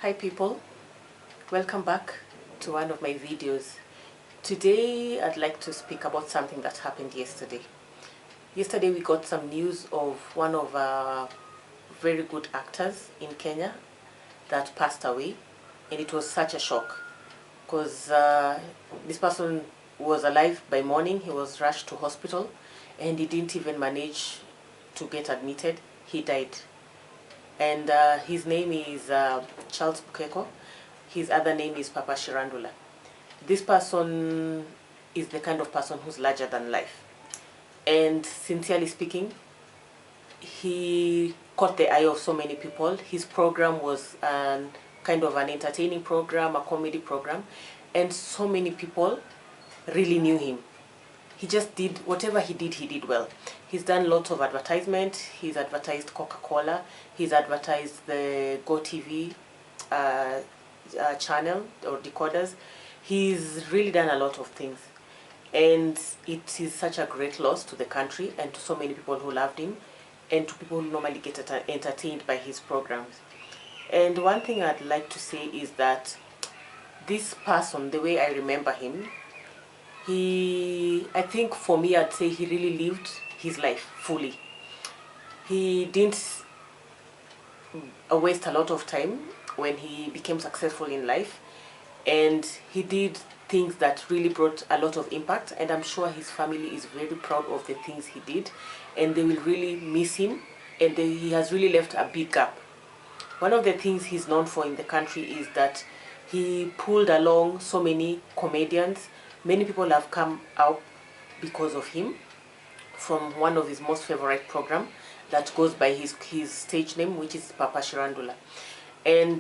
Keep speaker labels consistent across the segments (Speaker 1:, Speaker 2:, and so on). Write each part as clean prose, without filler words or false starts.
Speaker 1: Hi people, welcome back to one of my videos. Today I'd like to speak about something that happened yesterday. Yesterday we got some news of one of our very good actors in Kenya that passed away, and it was such a shock because this person was alive by morning. He was rushed to hospital and he didn't even manage to get admitted. He died. And his name is Charles Bukeko. His other name is Papa Shirandula. This person is the kind of person who's larger than life. And sincerely speaking, he caught the eye of so many people. His program was kind of an entertaining program, a comedy program, and so many people really knew him. He just did whatever he did well. He's done lots of advertisement. He's advertised Coca-Cola. He's advertised the GoTV channel or decoders. He's really done a lot of things. And it is such a great loss to the country and to so many people who loved him and to people who normally get entertained by his programs. And one thing I'd like to say is that this person, the way I remember him, I think for me, I'd say he really lived his life fully. He didn't waste a lot of time when he became successful in life, and he did things that really brought a lot of impact, and I'm sure his family is very proud of the things he did, and they will really miss him, and he has really left a big gap. One of the things he's known for in the country is that he pulled along so many comedians. Many people have come out because of him from one of his most favorite programs that goes by his stage name, which is Papa Shirandula. And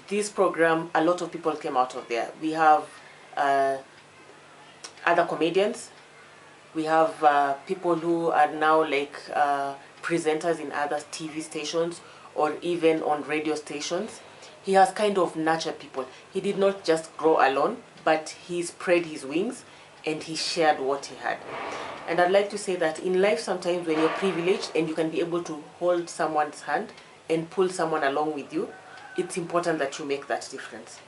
Speaker 1: this program, a lot of people came out of there. We have other comedians. We have people who are now like presenters in other TV stations or even on radio stations. He has kind of nurtured people. He did not just grow alone, but he spread his wings and he shared what he had. And I'd like to say that in life, sometimes when you're privileged and you can be able to hold someone's hand and pull someone along with you, it's important that you make that difference.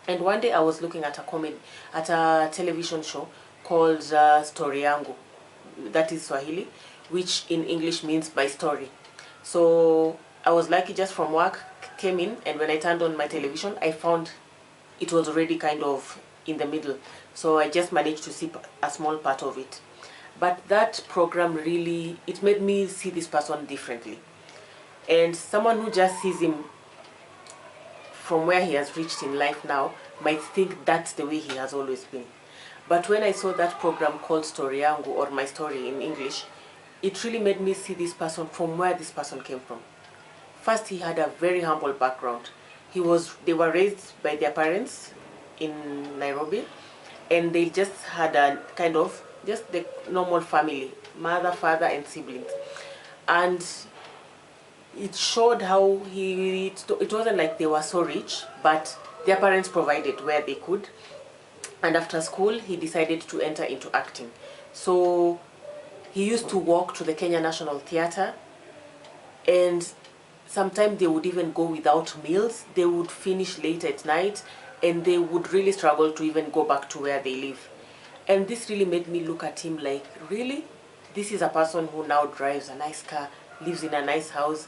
Speaker 1: And one day I was looking at a television show called Story Yangu. That is Swahili, which in English means my story. So I was lucky, just from work, came in, and when I turned on my television, I found it was already kind of in the middle. So I just managed to see a small part of it. But that program really, it made me see this person differently. And someone who just sees him from where he has reached in life now might think that's the way he has always been. But when I saw that program called Story Yangu, or My Story in English, it really made me see this person from where this person came from. First, he had a very humble background. They were raised by their parents in Nairobi, and they just had a kind of just the normal family, mother, father, and siblings. And it showed how it wasn't like they were so rich, but their parents provided where they could. And after school, he decided to enter into acting. So he used to walk to the Kenyan National Theatre, and sometimes they would even go without meals. They would finish late at night, and they would really struggle to even go back to where they live. And this really made me look at him like, really? This is a person who now drives a nice car, lives in a nice house.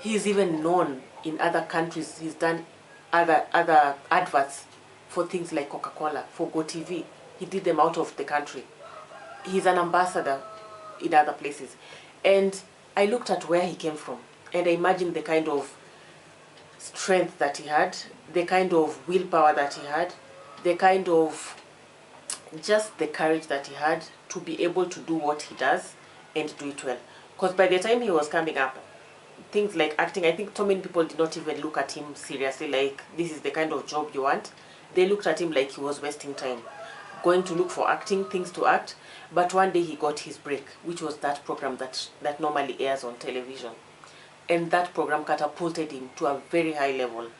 Speaker 1: He's even known in other countries. He's done other adverts for things like Coca-Cola, for GoTV. He did them out of the country. He's an ambassador in other places. And I looked at where he came from, and I imagined the kind of strength that he had, the kind of willpower that he had, the kind of just the courage that he had to be able to do what he does and do it well. Because by the time he was coming up, things like acting, I think so many people did not even look at him seriously, like this is the kind of job you want. They looked at him like he was wasting time, going to look for acting, things to act. But one day he got his break, which was that program that normally airs on television. And that program catapulted him to a very high level,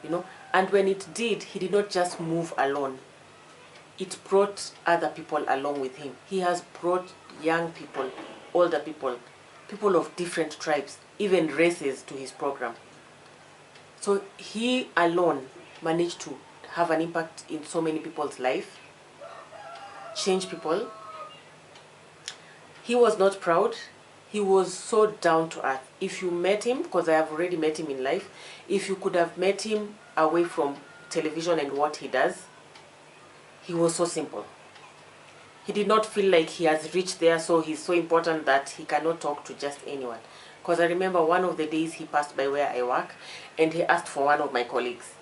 Speaker 1: you know. And when it did, he did not just move alone. It brought other people along with him. He has brought young people, older people, people of different tribes, even races to his program. So he alone managed to have an impact in so many people's life, change people. He was not proud. He was so down to earth. If you met him, because I have already met him in life, if you could have met him away from television and what he does, he was so simple. He did not feel like he has reached there, so he's so important that he cannot talk to just anyone. Because I remember one of the days he passed by where I work, and he asked for one of my colleagues.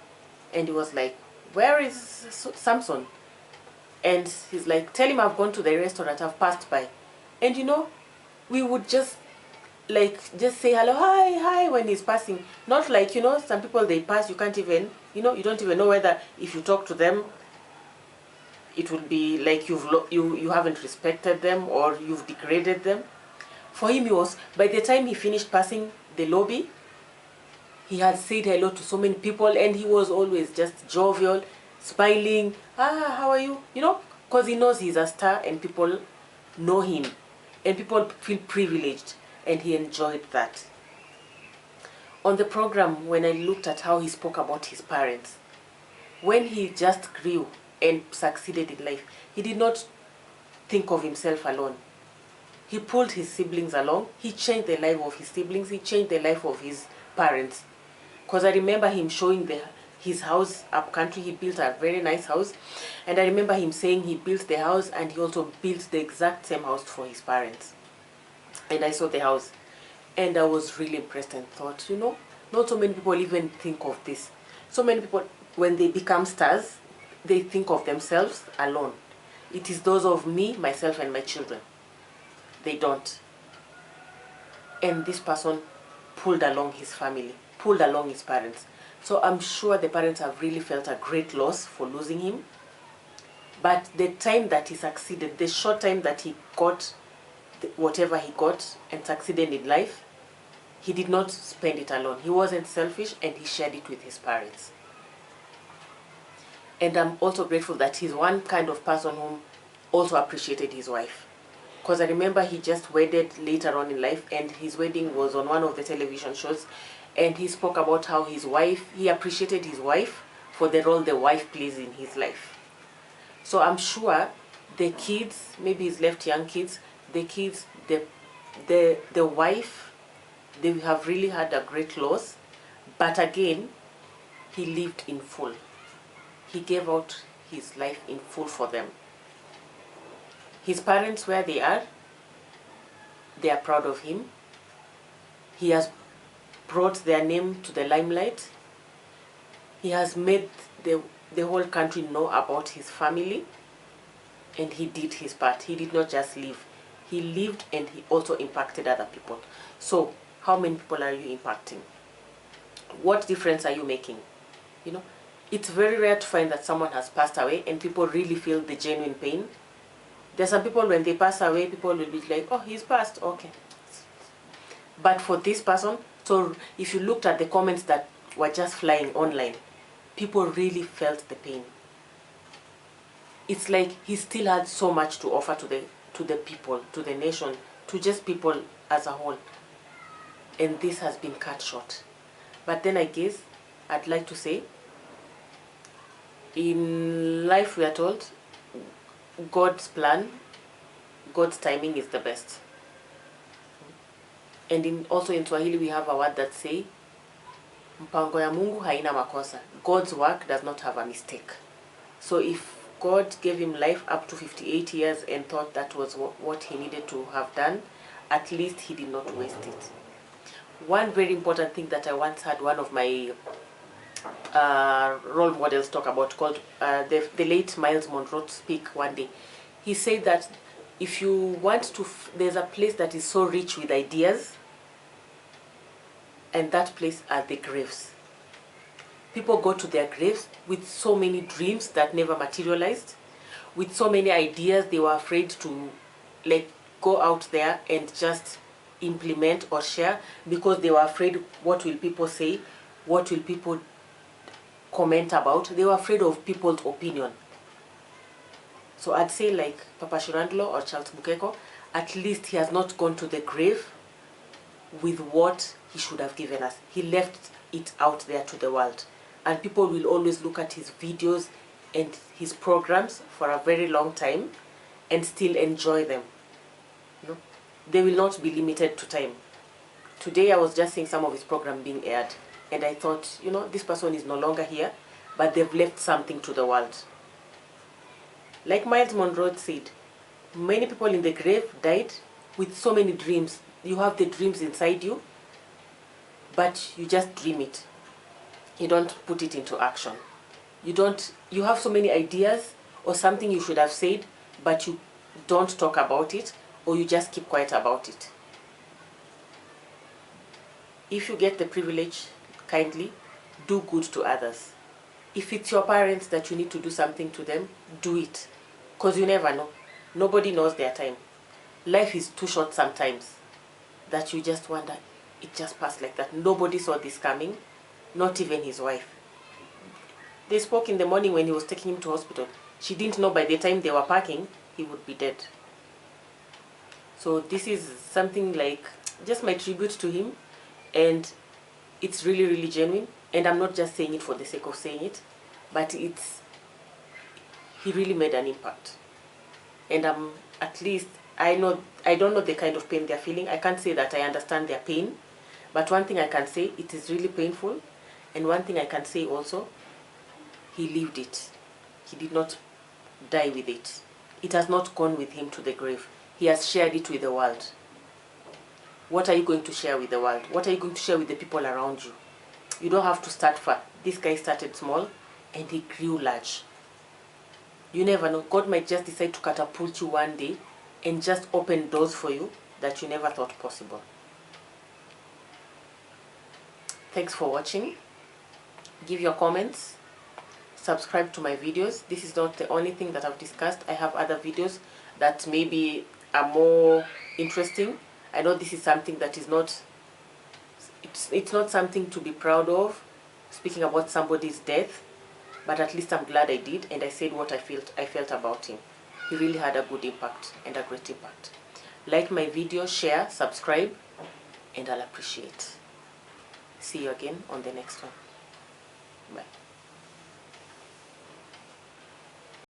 Speaker 1: And he was like, "Where is Samson?" And he's like, "Tell him I've gone to the restaurant, I've passed by." And you know, we would just say hello, hi when he's passing. Not like, you know, some people they pass, you can't even, you know, you don't even know whether if you talk to them, it will be like you haven't respected them or you've degraded them. For him, he was, by the time he finished passing the lobby, he had said hello to so many people, and he was always just jovial, smiling. How are you? You know, because he knows he's a star and people know him and people feel privileged, and he enjoyed that. On the program, when I looked at how he spoke about his parents, when he just grew and succeeded in life, he did not think of himself alone. He pulled his siblings along. He changed the life of his siblings. He changed the life of his parents. Because I remember him showing his house up country. He built a very nice house. And I remember him saying he built the house and he also built the exact same house for his parents. And I saw the house. And I was really impressed and thought, you know, not so many people even think of this. So many people, when they become stars, they think of themselves alone. It is those of me, myself, and my children. They don't. And this person pulled along his family, pulled along his parents. So I'm sure the parents have really felt a great loss for losing him. But the time that he succeeded, the short time that he got whatever he got and succeeded in life, he did not spend it alone. He wasn't selfish, and he shared it with his parents. And I'm also grateful that he's one kind of person who also appreciated his wife. Because I remember he just wedded later on in life, and his wedding was on one of the television shows, and he spoke about how his wife, he appreciated his wife for the role the wife plays in his life. So I'm sure the kids, maybe he's left young kids, the kids, the wife, they have really had a great loss, but again, he lived in full. He gave out his life in full for them. His parents, where they are proud of him. He has brought their name to the limelight. He has made the whole country know about his family, and he did his part. He did not just live. He lived, and he also impacted other people. So, how many people are you impacting? What difference are you making? You know, it's very rare to find that someone has passed away and people really feel the genuine pain. There are some people, when they pass away, people will be like, "Oh, he's passed, okay." But for this person, so if you looked at the comments that were just flying online, people really felt the pain. It's like he still had so much to offer to the people, to the nation, to just people as a whole. And this has been cut short. But then I guess I'd like to say, in life we are told God's plan, God's timing is the best. And also in Swahili we have a word that say, mpango ya Mungu haina makosa. God's work does not have a mistake. So if God gave him life up to 58 years and thought that was what he needed to have done, at least he did not waste it. One very important thing that I once had one of my role models talk about, called the late Miles Monroe, speak one day. He said that if you want to, there's a place that is so rich with ideas, and that place are the graves. People go to their graves with so many dreams that never materialized, with so many ideas they were afraid to go out there and just implement or share, because they were afraid, what will people say, what will people comment about. They were afraid of people's opinion. So I'd say, like Papa Shirandula or Charles Bukeko, at least he has not gone to the grave with what he should have given us. He left it out there to the world. And people will always look at his videos and his programs for a very long time and still enjoy them. You know? They will not be limited to time. Today I was just seeing some of his program being aired, and I thought, you know, this person is no longer here, but they've left something to the world. Like Miles Monroe said, many people in the grave died with so many dreams. You have the dreams inside you, but you just dream it. You don't put it into action. You have so many ideas or something you should have said, but you don't talk about it, or you just keep quiet about it. If you get the privilege, kindly do good to others. If it's your parents that you need to do something to them, do it. Because you never know. Nobody knows their time. Life is too short sometimes that you just wonder, it just passed like that. Nobody saw this coming, not even his wife. They spoke in the morning when he was taking him to hospital. She didn't know by the time they were packing, he would be dead. So this is something like just my tribute to him, and it's really, really genuine. And I'm not just saying it for the sake of saying it, but he really made an impact. And at least I don't know the kind of pain they're feeling. I can't say that I understand their pain, but one thing I can say, it is really painful. And one thing I can say also, he lived it. He did not die with it. It has not gone with him to the grave. He has shared it with the world. What are you going to share with the world? What are you going to share with the people around you? You don't have to start far. This guy started small and he grew large. You never know. God might just decide to catapult you one day and just open doors for you that you never thought possible. Thanks for watching. Give your comments. Subscribe to my videos. This is not the only thing that I've discussed. I have other videos that maybe are more interesting. I know this is something that is not, it's not something to be proud of, speaking about somebody's death, but at least I'm glad I did, and I said what I felt about him. He really had a good impact and a great impact. Like my video, share, subscribe, and I'll appreciate. See you again on the next one. Bye.